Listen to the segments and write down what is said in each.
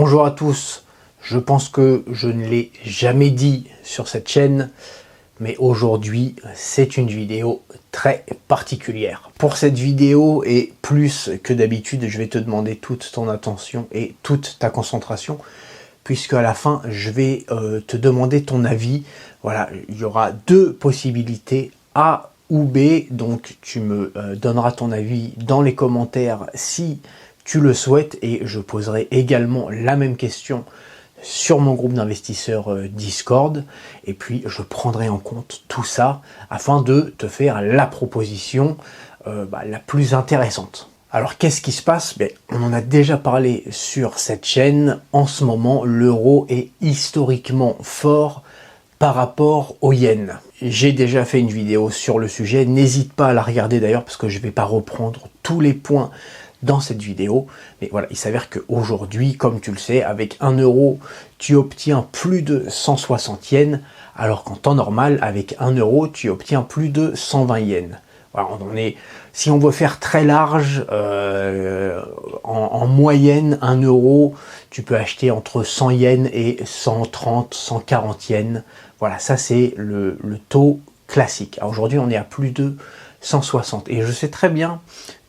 Bonjour à tous, je pense que je ne l'ai jamais dit sur cette chaîne, mais aujourd'hui c'est une vidéo très particulière. Pour cette vidéo et plus que d'habitude, je vais te demander toute ton attention et toute ta concentration, puisque à la fin je vais te demander ton avis. Voilà, il y aura deux possibilités, A ou B, donc tu me donneras ton avis dans les commentaires si tu le souhaites, et je poserai également la même question sur mon groupe d'investisseurs Discord, et puis je prendrai en compte tout ça afin de te faire la proposition la plus intéressante. Alors qu'est-ce qui se passe? On en a déjà parlé sur cette chaîne. En ce moment, l'euro est historiquement fort par rapport au yen. J'ai déjà fait une vidéo sur le sujet, n'hésite pas à la regarder d'ailleurs, parce que je ne vais pas reprendre tous les points dans cette vidéo, mais voilà, il s'avère qu'aujourd'hui, comme tu le sais, avec 1 euro, tu obtiens plus de 160 yens, alors qu'en temps normal, avec 1 euro, tu obtiens plus de 120 yens. Voilà, si on veut faire très large, en moyenne, 1 euro, tu peux acheter entre 100 yens et 130, 140 yens. Voilà, ça c'est le taux classique. Aujourd'hui, on est à plus de 160. Et je sais très bien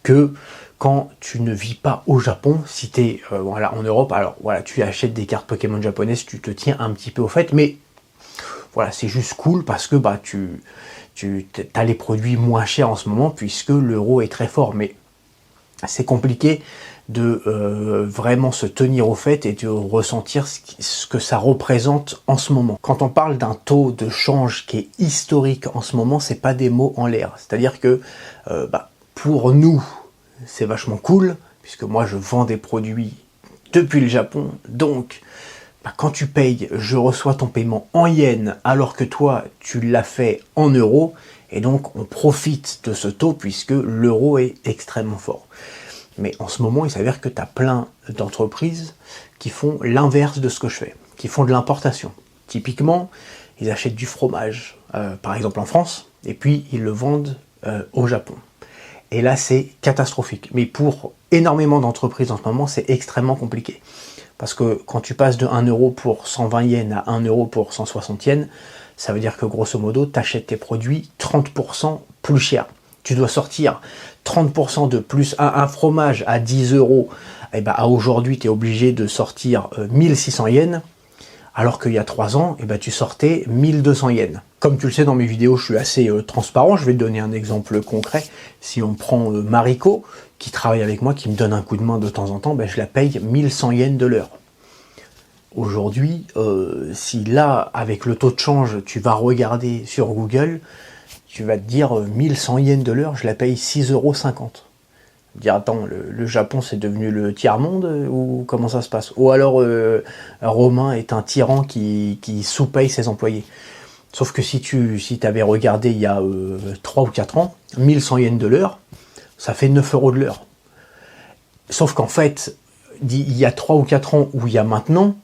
que quand tu ne vis pas au Japon, si tu es en Europe, alors voilà, tu achètes des cartes Pokémon japonaises, tu te tiens un petit peu au fait, mais voilà, c'est juste cool parce que tu as les produits moins chers en ce moment puisque l'euro est très fort, mais c'est compliqué de vraiment se tenir au fait et de ressentir ce que ça représente en ce moment. Quand on parle d'un taux de change qui est historique en ce moment, c'est pas des mots en l'air. C'est-à-dire que pour nous, c'est vachement cool, puisque moi je vends des produits depuis le Japon, donc quand tu payes, je reçois ton paiement en yens, alors que toi tu l'as fait en euros, et donc on profite de ce taux puisque l'euro est extrêmement fort. Mais en ce moment, il s'avère que tu as plein d'entreprises qui font l'inverse de ce que je fais, qui font de l'importation. Typiquement, ils achètent du fromage, par exemple en France, et puis ils le vendent au Japon. Et là, c'est catastrophique. Mais pour énormément d'entreprises en ce moment, c'est extrêmement compliqué. Parce que quand tu passes de 1 euro pour 120 yens à 1 euro pour 160 yens, ça veut dire que grosso modo, tu achètes tes produits 30% plus cher. Tu dois sortir 30% de plus. Un fromage à 10 euros, à aujourd'hui, tu es obligé de sortir 1600 yens. Alors qu'il y a 3 ans, tu sortais 1200 yens. Comme tu le sais, dans mes vidéos, je suis assez transparent. Je vais te donner un exemple concret. Si on prend Mariko, qui travaille avec moi, qui me donne un coup de main de temps en temps, je la paye 1100 yens de l'heure. Aujourd'hui, si là, avec le taux de change, tu vas regarder sur Google, tu vas te dire 1100 yens de l'heure, je la paye 6,50 €. Dire attends, le Japon c'est devenu le tiers-monde ou comment ça se passe? Ou alors Romain est un tyran qui sous-paye ses employés. Sauf que si tu avais regardé il y a 3 ou 4 ans, 1100 yens de l'heure, ça fait 9 € de l'heure. Sauf qu'en fait, il y a 3 ou 4 ans ou il y a maintenant,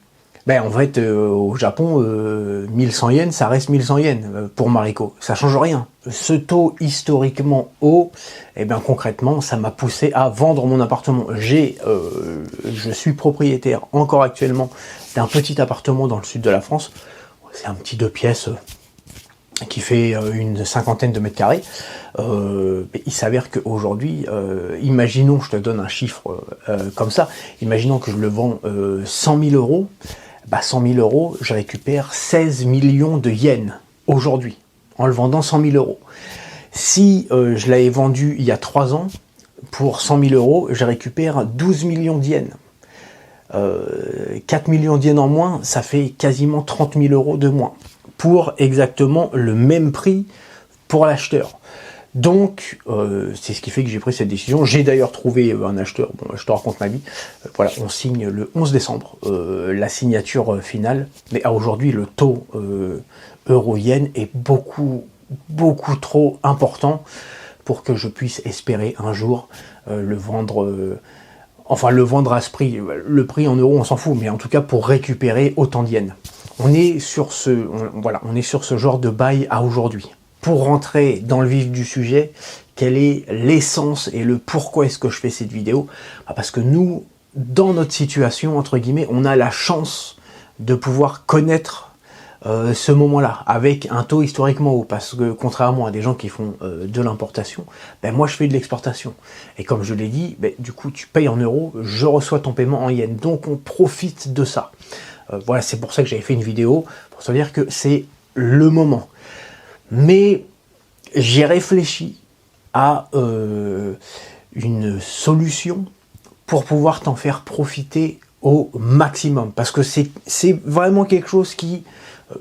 en fait, au Japon, 1100 yens, ça reste 1100 yens pour Mariko. Ça change rien. Ce taux historiquement haut, concrètement, ça m'a poussé à vendre mon appartement. Je suis propriétaire encore actuellement d'un petit appartement dans le sud de la France. C'est un petit 2 pièces qui fait une cinquantaine de mètres carrés. Il s'avère qu'aujourd'hui, imaginons, je te donne un chiffre comme ça, imaginons que je le vends 100 000 €. 100 000 €, je récupère 16 millions de yens aujourd'hui, en le vendant 100 000 €. Si je l'avais vendu il y a 3 ans, pour 100 000 €, je récupère 12 millions de yens. 4 millions de yens en moins, ça fait quasiment 30 000 € de moins, pour exactement le même prix pour l'acheteur. Donc, c'est ce qui fait que j'ai pris cette décision. J'ai d'ailleurs trouvé un acheteur, bon, je te raconte ma vie. Voilà, on signe le 11 décembre, la signature finale. Mais aujourd'hui, le taux euro-yen est beaucoup trop important pour que je puisse espérer un jour le vendre à ce prix. Le prix en euros, on s'en fout, mais en tout cas pour récupérer autant de yens. On est sur ce genre de bail à aujourd'hui. Pour rentrer dans le vif du sujet, quelle est l'essence et le pourquoi est-ce que je fais cette vidéo? Parce que nous, dans notre situation, entre guillemets, on a la chance de pouvoir connaître ce moment-là, avec un taux historiquement haut, parce que contrairement à des gens qui font de l'importation, ben moi je fais de l'exportation. Et comme je l'ai dit, ben, du coup tu payes en euros, je reçois ton paiement en yens. Donc on profite de ça. Voilà, c'est pour ça que j'avais fait une vidéo, pour se dire que c'est le moment. Mais j'ai réfléchi à une solution pour pouvoir t'en faire profiter au maximum. Parce que c'est vraiment quelque chose qui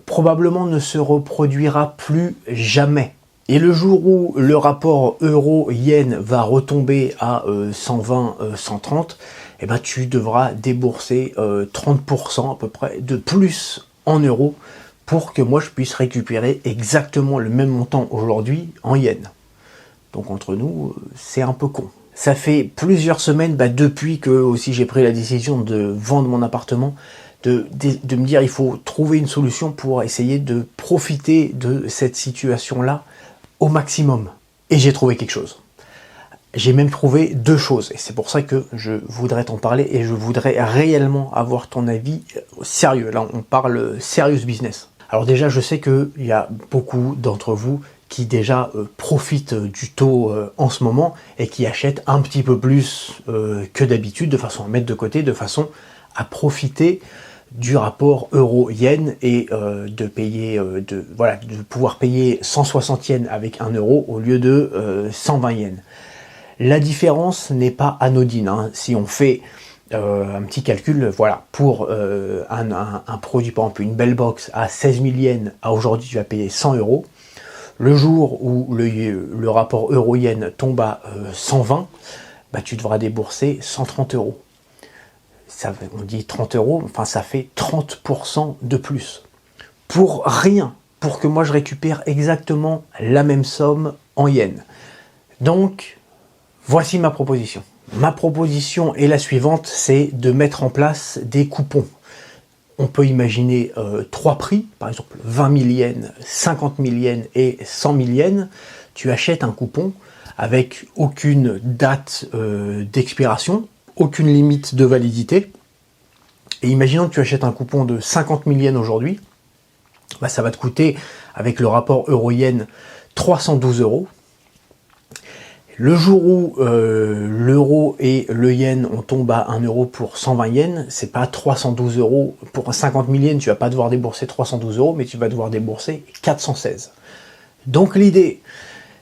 probablement ne se reproduira plus jamais. Et le jour où le rapport euro-yen va retomber à 120, 130, eh ben tu devras débourser 30% à peu près de plus en euros pour que moi je puisse récupérer exactement le même montant aujourd'hui en yens. Donc entre nous, c'est un peu con. Ça fait plusieurs semaines, depuis que aussi j'ai pris la décision de vendre mon appartement, de me dire il faut trouver une solution pour essayer de profiter de cette situation-là au maximum. Et j'ai trouvé quelque chose. J'ai même trouvé deux choses, et c'est pour ça que je voudrais t'en parler, et je voudrais réellement avoir ton avis sérieux. Là, on parle serious business. Alors déjà, je sais qu'il y a beaucoup d'entre vous qui déjà profitent du taux en ce moment, et qui achètent un petit peu plus que d'habitude, de façon à mettre de côté, de façon à profiter du rapport euro-yen et de payer, de pouvoir payer 160 yens avec 1 euro au lieu de 120 yens. La différence n'est pas anodine, hein. Si on fait un petit calcul, voilà, pour un produit, par exemple une belle box à 16 000 yens, à aujourd'hui tu vas payer 100 euros. Le jour où le rapport euro-yen tombe à 120, tu devras débourser 130 euros. Ça, on dit 30 euros, enfin ça fait 30% de plus. Pour rien, pour que moi je récupère exactement la même somme en yens. Donc, voici ma proposition. Ma proposition est la suivante, c'est de mettre en place des coupons. On peut imaginer trois prix, par exemple 20 000 yens, 50 000 yens et 100 000 yens. Tu achètes un coupon avec aucune date d'expiration, aucune limite de validité. Et imaginons que tu achètes un coupon de 50 000 yens aujourd'hui, ça va te coûter, avec le rapport euro-yen, 312 euros. Le jour où l'euro et le yen on tombe à 1 euro pour 120 yens, c'est pas 312 euros. Pour 50 000 yens, tu vas pas devoir débourser 312 euros, mais tu vas devoir débourser 416. Donc l'idée,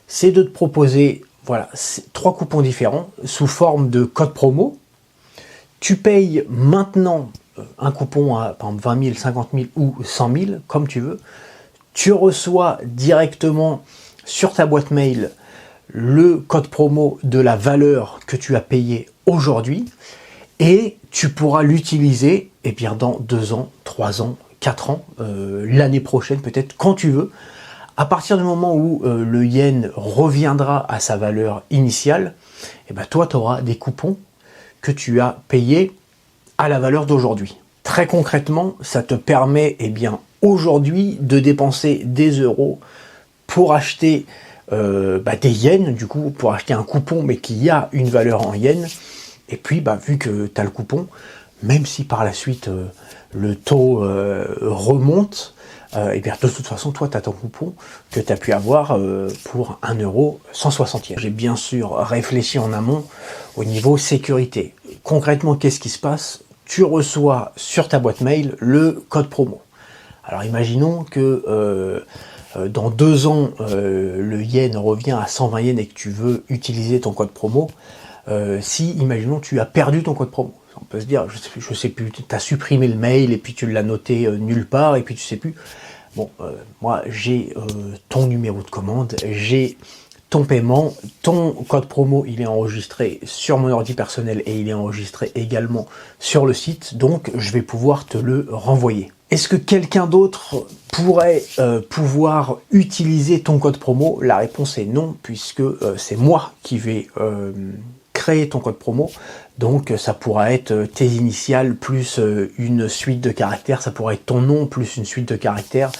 c'est de te proposer voilà, trois coupons différents sous forme de code promo. Tu payes maintenant un coupon à par exemple 20 000, 50 000 ou 100 000, comme tu veux. Tu reçois directement sur ta boîte mail le code promo de la valeur que tu as payé aujourd'hui et tu pourras l'utiliser dans 2 ans, 3 ans, 4 ans, l'année prochaine peut-être, quand tu veux. À partir du moment où le yen reviendra à sa valeur initiale, toi tu auras des coupons que tu as payés à la valeur d'aujourd'hui. Très concrètement, ça te permet aujourd'hui de dépenser des euros pour acheter des yens, du coup, pour acheter un coupon, mais qui a une valeur en yens. Et puis, vu que tu as le coupon, même si par la suite le taux remonte, de toute façon, toi, tu as ton coupon que tu as pu avoir pour 1 euro 160 yens. J'ai bien sûr réfléchi en amont au niveau sécurité. Concrètement, qu'est-ce qui se passe? Tu reçois sur ta boîte mail le code promo. Alors, imaginons que dans 2 ans, le yen revient à 120 yens et que tu veux utiliser ton code promo. Imaginons, tu as perdu ton code promo. On peut se dire, je sais plus, tu as supprimé le mail et puis tu l'as noté nulle part et puis tu sais plus. Bon, moi j'ai ton numéro de commande, j'ai ton paiement, ton code promo, il est enregistré sur mon ordi personnel et il est enregistré également sur le site, donc je vais pouvoir te le renvoyer. Est-ce que quelqu'un d'autre pourrait pouvoir utiliser ton code promo? La réponse est non, puisque c'est moi qui vais créer ton code promo. Donc ça pourra être tes initiales plus une suite de caractères, ça pourra être ton nom plus une suite de caractères,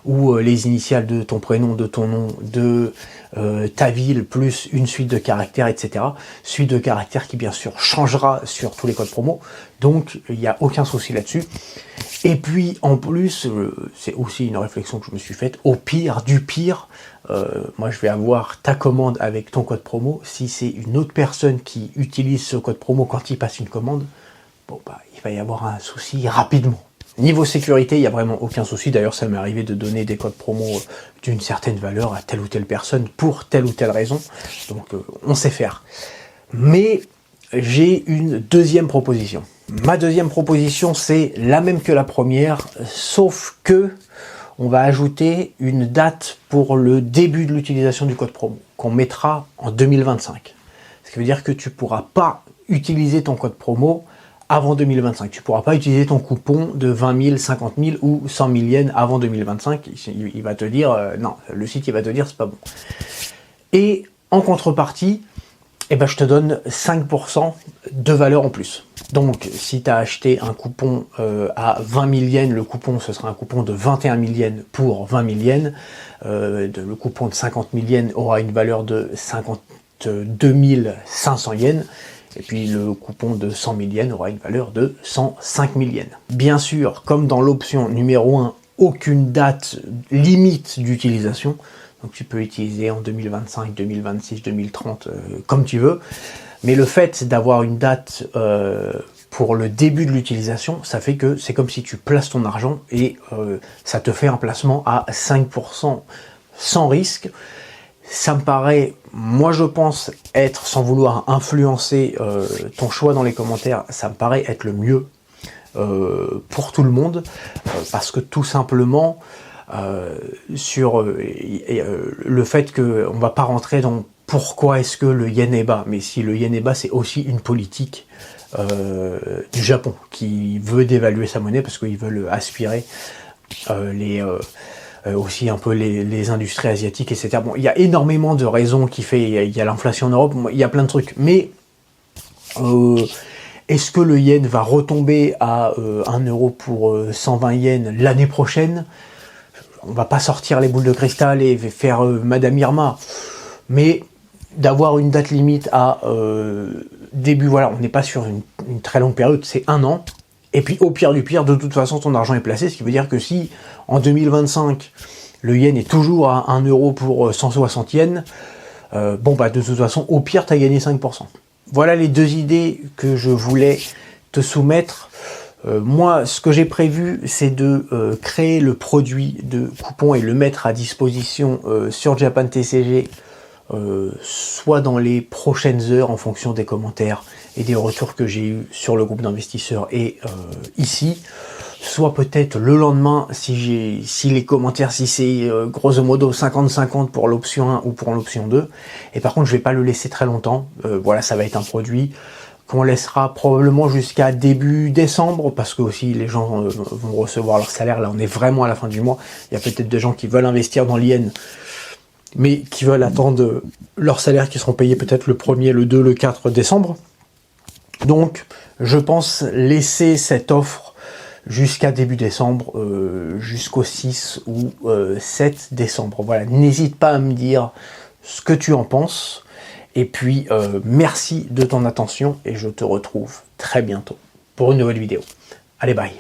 ou les initiales de ton prénom, de ton nom, de ta ville, plus une suite de caractères, etc. Suite de caractères qui bien sûr changera sur tous les codes promo, donc il n'y a aucun souci là-dessus. Et puis en plus, c'est aussi une réflexion que je me suis faite, au pire du pire, moi je vais avoir ta commande avec ton code promo. Si c'est une autre personne qui utilise ce code promo quand il passe une commande, bon bah il va y avoir un souci rapidement. Niveau sécurité, il n'y a vraiment aucun souci. D'ailleurs, ça m'est arrivé de donner des codes promo d'une certaine valeur à telle ou telle personne pour telle ou telle raison. Donc on sait faire. Mais j'ai une deuxième proposition. Ma deuxième proposition, c'est la même que la première, sauf que on va ajouter une date pour le début de l'utilisation du code promo, qu'on mettra en 2025. Ce qui veut dire que tu ne pourras pas utiliser ton code promo avant 2025. Tu ne pourras pas utiliser ton coupon de 20 000, 50 000 ou 100 000 yens avant 2025. Il va te dire, non, le site il va te dire c'est pas bon. Et en contrepartie, eh ben, je te donne 5% de valeur en plus. Donc, si tu as acheté un coupon à 20 000 yens, le coupon, ce sera un coupon de 21 000 yens pour 20 000 yens. Le coupon de 50 000 yens aura une valeur de 52 500 yens. Et puis, le coupon de 100 000 yens aura une valeur de 105 000 yens. Bien sûr, comme dans l'option numéro 1, aucune date limite d'utilisation. Donc tu peux utiliser en 2025, 2026, 2030, comme tu veux. Mais le fait d'avoir une date pour le début de l'utilisation, ça fait que c'est comme si tu places ton argent et ça te fait un placement à 5% sans risque. Ça me paraît, moi je pense être, sans vouloir influencer ton choix dans les commentaires, ça me paraît être le mieux pour tout le monde. Parce que tout simplement, sur le fait qu'on ne va pas rentrer dans pourquoi est-ce que le yen est bas, mais si le yen est bas, c'est aussi une politique du Japon qui veut dévaluer sa monnaie parce qu'ils veulent aspirer aussi un peu les industries asiatiques, etc. Bon, il y a énormément de raisons qui fait, il y a l'inflation en Europe, il y a plein de trucs, mais est-ce que le yen va retomber à 1 euro pour 120 yens l'année prochaine? On va pas sortir les boules de cristal et faire Madame Irma, mais d'avoir une date limite à début, voilà, on n'est pas sur une très longue période, c'est 1 an, et puis au pire du pire, de toute façon, ton argent est placé, ce qui veut dire que si en 2025, le yen est toujours à 1 euro pour 160 yens, bon bah de toute façon, au pire, tu as gagné 5%. Voilà les deux idées que je voulais te soumettre. Moi, ce que j'ai prévu, c'est de créer le produit de coupon et le mettre à disposition sur Japan TCG, soit dans les prochaines heures en fonction des commentaires et des retours que j'ai eu sur le groupe d'investisseurs et ici, soit peut-être le lendemain si les commentaires, si c'est grosso modo 50-50 pour l'option 1 ou pour l'option 2. Et par contre, je vais pas le laisser très longtemps. Voilà, ça va être un produit qu'on laissera probablement jusqu'à début décembre, parce que aussi les gens vont recevoir leur salaire. Là, on est vraiment à la fin du mois. Il y a peut-être des gens qui veulent investir dans l'yen, mais qui veulent attendre leur salaire, qui seront payés peut-être le 1er, le 2, le 4 décembre. Donc, je pense laisser cette offre jusqu'à début décembre, jusqu'au 6 ou 7 décembre. Voilà, n'hésite pas à me dire ce que tu en penses. Et puis, merci de ton attention et je te retrouve très bientôt pour une nouvelle vidéo. Allez, bye!